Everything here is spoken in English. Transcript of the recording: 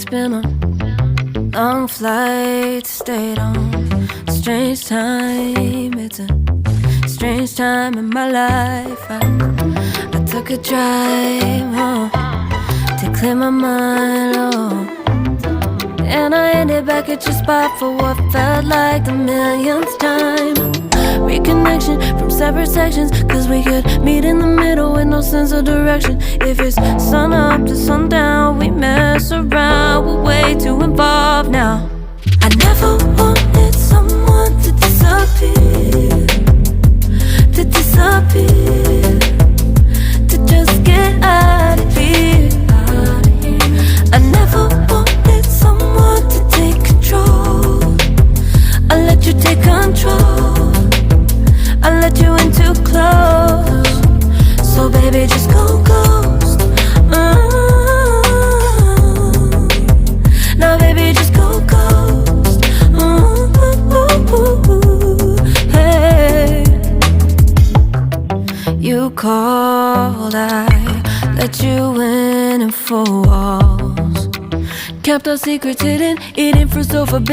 It's been a long flight, stayed on strange time. It's a strange time in my life. I took a drive home to clear my mind, and I ended back at your spot for what felt like the millionth time. Reconnection from separate sections, cause we could meet in the middle with no sense of direction. If it's sun up to sundown, we mess around, we're way too involved now. I never wanted someone to disappear, to just get out of here. I never wanted someone to take control. I let you take control, I let you in too close. So baby, just go ghost. Now baby, just go ghost. Hey, you called, I let you in and 4 walls. Kept our secrets hidden, eating fruit so forbidden.